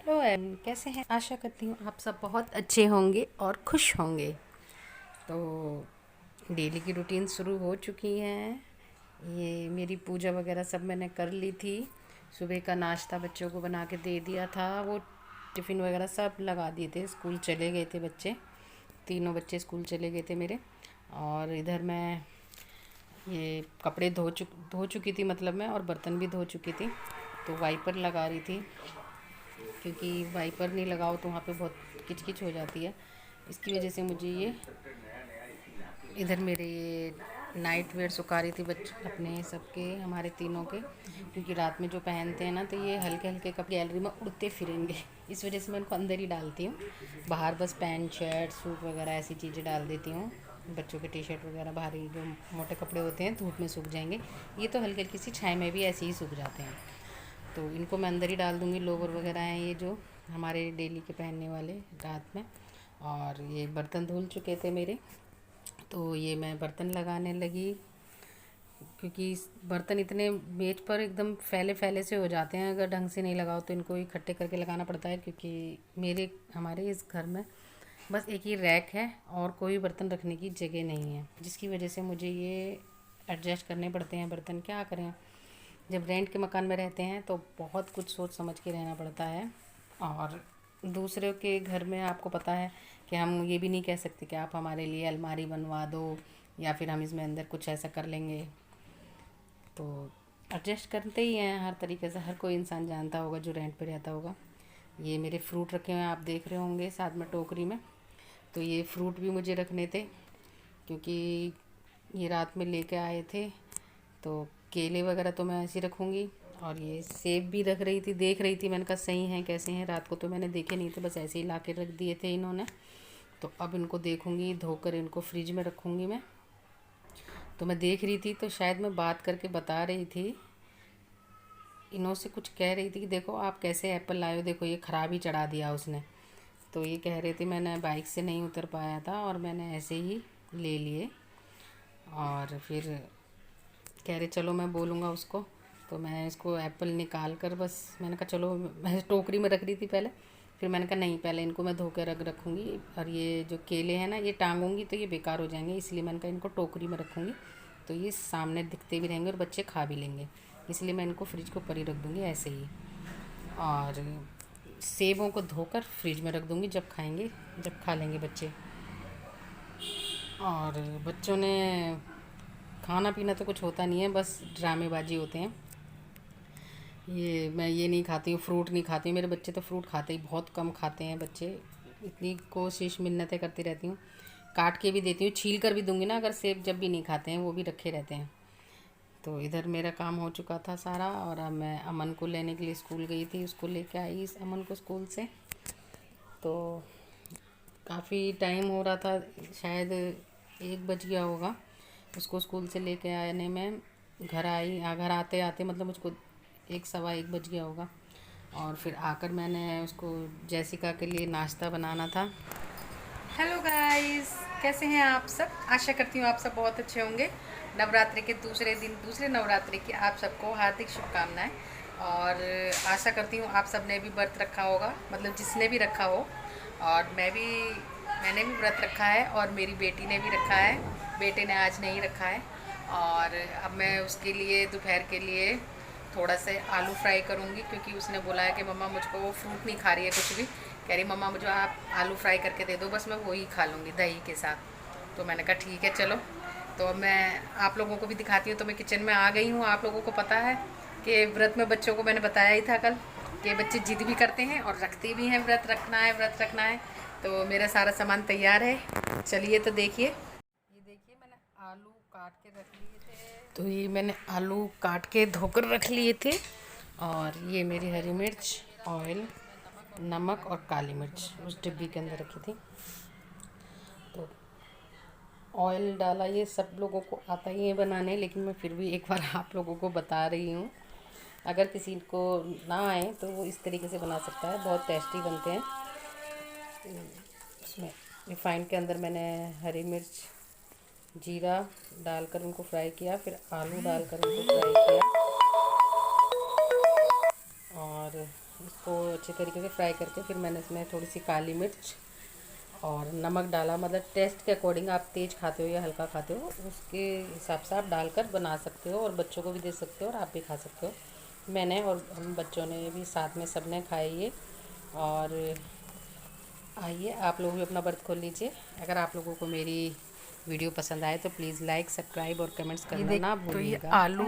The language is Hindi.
हेलो कैसे हैं। आशा करती हूँ आप सब बहुत अच्छे होंगे और खुश होंगे। तो डेली की रूटीन शुरू हो चुकी है। ये मेरी पूजा वगैरह सब मैंने कर ली थी। सुबह का नाश्ता बच्चों को बना के दे दिया था। वो टिफ़िन वगैरह सब लगा दिए थे, स्कूल चले गए थे बच्चे। तीनों बच्चे स्कूल चले गए थे मेरे। और इधर मैं ये कपड़े धो चुकी थी, मतलब मैं, और बर्तन भी धो चुकी थी। तो वाइपर लगा रही थी, क्योंकि वाइपर नहीं लगाओ तो वहाँ पे बहुत किचकिच हो जाती है। इसकी वजह से मुझे ये इधर मेरे ये नाइट वेयर सुखा रही थी बच्चे अपने सबके, हमारे तीनों के, क्योंकि रात में जो पहनते हैं ना तो ये हल्के हल्के कपड़े गैलरी में उड़ते फिरेंगे। इस वजह से मैं इनको अंदर ही डालती हूँ। बाहर बस पैंट शर्ट सूट वगैरह ऐसी चीज़ें डाल देती हूँ। बच्चों के टी शर्ट वगैरह भारी जो मोटे कपड़े होते हैं धूप में सूख जाएंगे। ये तो हल्की हल्की सी छाई में भी ऐसे ही सूख जाते हैं। तो इनको मैं अंदर ही डाल दूँगी। लोवर वगैरह हैं ये जो हमारे डेली के पहनने वाले रात में। और ये बर्तन धुल चुके थे मेरे, तो ये मैं बर्तन लगाने लगी, क्योंकि बर्तन इतने मेज पर एकदम फैले फैले से हो जाते हैं। अगर ढंग से नहीं लगाओ तो इनको इकट्ठे करके लगाना पड़ता है, क्योंकि हमारे इस घर में बस एक ही रैक है और कोई बर्तन रखने की जगह नहीं है, जिसकी वजह से मुझे ये एडजस्ट करने पड़ते हैं बर्तन। क्या करें, जब रेंट के मकान में रहते हैं तो बहुत कुछ सोच समझ के रहना पड़ता है। और दूसरे के घर में आपको पता है कि हम ये भी नहीं कह सकते कि आप हमारे लिए अलमारी बनवा दो या फिर हम इसमें अंदर कुछ ऐसा कर लेंगे। तो एडजस्ट करते ही हैं हर तरीके से, हर कोई इंसान जानता होगा जो रेंट पे रहता होगा। ये मेरे फ्रूट रखे हुए हैं, आप देख रहे होंगे साथ में टोकरी में। तो ये फ्रूट भी मुझे रखने थे, क्योंकि ये रात में लेके आए थे। तो केले वगैरह तो मैं ऐसे ही रखूँगी। और ये सेब भी रख रही थी, देख रही थी, मैंने कहा सही हैं कैसे हैं। रात को तो मैंने देखे नहीं थे, बस ऐसे ही ला के रख दिए थे इन्होंने। तो अब इनको देखूँगी, धोकर इनको फ्रिज में रखूँगी मैं। तो मैं देख रही थी तो शायद मैं बात करके बता रही थी, इन्हों से कुछ कह रही थी कि देखो आप कैसे एप्पल लाए हो, देखो ये ख़राब ही चढ़ा दिया उसने। तो ये कह रहे थे मैंने बाइक से नहीं उतर पाया था और मैंने ऐसे ही ले लिए। और फिर कह रहे चलो मैं बोलूँगा उसको। तो मैं इसको एप्पल निकाल कर, बस मैंने कहा चलो, मैं टोकरी में रख रही थी पहले। फिर मैंने कहा नहीं, पहले इनको मैं धो के रखूँगी। और ये जो केले हैं ना, ये टांगूंगी तो ये बेकार हो जाएंगे, इसलिए मैंने कहा इनको टोकरी में रखूँगी तो ये सामने दिखते भी रहेंगे और बच्चे खा भी लेंगे। इसलिए मैं इनको फ्रिज के ऊपर ही रख दूँगी ऐसे ही। और सेबों को धोकर फ्रिज में रख दूँगी, जब खाएंगे, जब खा लेंगे बच्चे। और बच्चों ने खाना पीना तो कुछ होता नहीं है, बस ड्रामेबाजी होते हैं। ये मैं ये नहीं खाती हूँ, फ्रूट नहीं खाती हूँ। मेरे बच्चे तो फ्रूट खाते ही बहुत कम खाते हैं बच्चे। इतनी कोशिश मिन्नतें करती रहती हूँ, काट के भी देती हूँ, छील कर भी दूंगी ना अगर सेब, जब भी नहीं खाते हैं, वो भी रखे रहते हैं। तो इधर मेरा काम हो चुका था सारा। और अब मैं अमन को लेने के लिए स्कूल गई थी, उसको लेके आई इस अमन को स्कूल से। तो काफ़ी टाइम हो रहा था, शायद 1 बज गया होगा उसको स्कूल से लेके आने में। घर आते आते मतलब मुझको 1 सवा 1 बज गया होगा। और फिर आकर मैंने उसको जैसिका के लिए नाश्ता बनाना था। हेलो गाइस, कैसे हैं आप सब। आशा करती हूँ आप सब बहुत अच्छे होंगे। नवरात्रि के दूसरे दिन, दूसरे नवरात्रि की आप सबको हार्दिक शुभकामनाएं। और आशा करती हूँ आप सब ने भी व्रत रखा होगा, मतलब जिसने भी रखा हो। और मैंने भी व्रत रखा है और मेरी बेटी ने भी रखा है। बेटे ने आज नहीं रखा है। और अब मैं उसके लिए दोपहर के लिए थोड़ा सा आलू फ्राई करूँगी, क्योंकि उसने बोला है कि मम्मा मुझको वो फ्रूट नहीं खा रही है कुछ भी। कह रही मम्मा मुझे आप आलू फ्राई करके दे दो, बस मैं वही खा लूँगी दही के साथ। तो मैंने कहा ठीक है चलो। तो अब मैं आप लोगों को भी दिखाती हूँ। तो मैं किचन में आ गई हूँ। आप लोगों को पता है कि व्रत में बच्चों को मैंने बताया ही था कल कि बच्चे जिद भी करते हैं और रखते भी हैं, व्रत रखना है व्रत रखना है। तो मेरा सारा सामान तैयार है, चलिए तो देखिए। ये देखिए मैंने आलू काट के रख लिए थे। तो ये मैंने आलू काट के धोकर रख लिए थे। और ये मेरी हरी मिर्च, ऑयल, नमक और काली मिर्च उस डिब्बी के अंदर रखी थी। तो ऑयल डाला, ये सब लोगों को आता ही है बनाने, लेकिन मैं फिर भी एक बार आप लोगों को बता रही हूँ। अगर किसी को ना आए तो वो इस तरीके से बना सकता है, बहुत टेस्टी बनते हैं। उसमें रिफाइंड के अंदर मैंने हरी मिर्च, जीरा डालकर उनको फ्राई किया, फिर आलू डालकर उनको फ्राई किया। और इसको अच्छे तरीके से फ्राई करके फिर मैंने इसमें थोड़ी सी काली मिर्च और नमक डाला। मतलब टेस्ट के अकॉर्डिंग, आप तेज़ खाते हो या हल्का खाते हो उसके हिसाब से आप डालकर बना सकते हो और बच्चों को भी दे सकते हो और आप भी खा सकते हो। मैंने और हम बच्चों ने भी साथ में सबने खाई ये। और आइए आप लोग भी अपना बर्त खोल लीजिए। अगर आप लोगों को मेरी वीडियो पसंद आए तो प्लीज़ लाइक, सब्सक्राइब और कमेंट्स करना ना तो ये भूलिएगा। आलू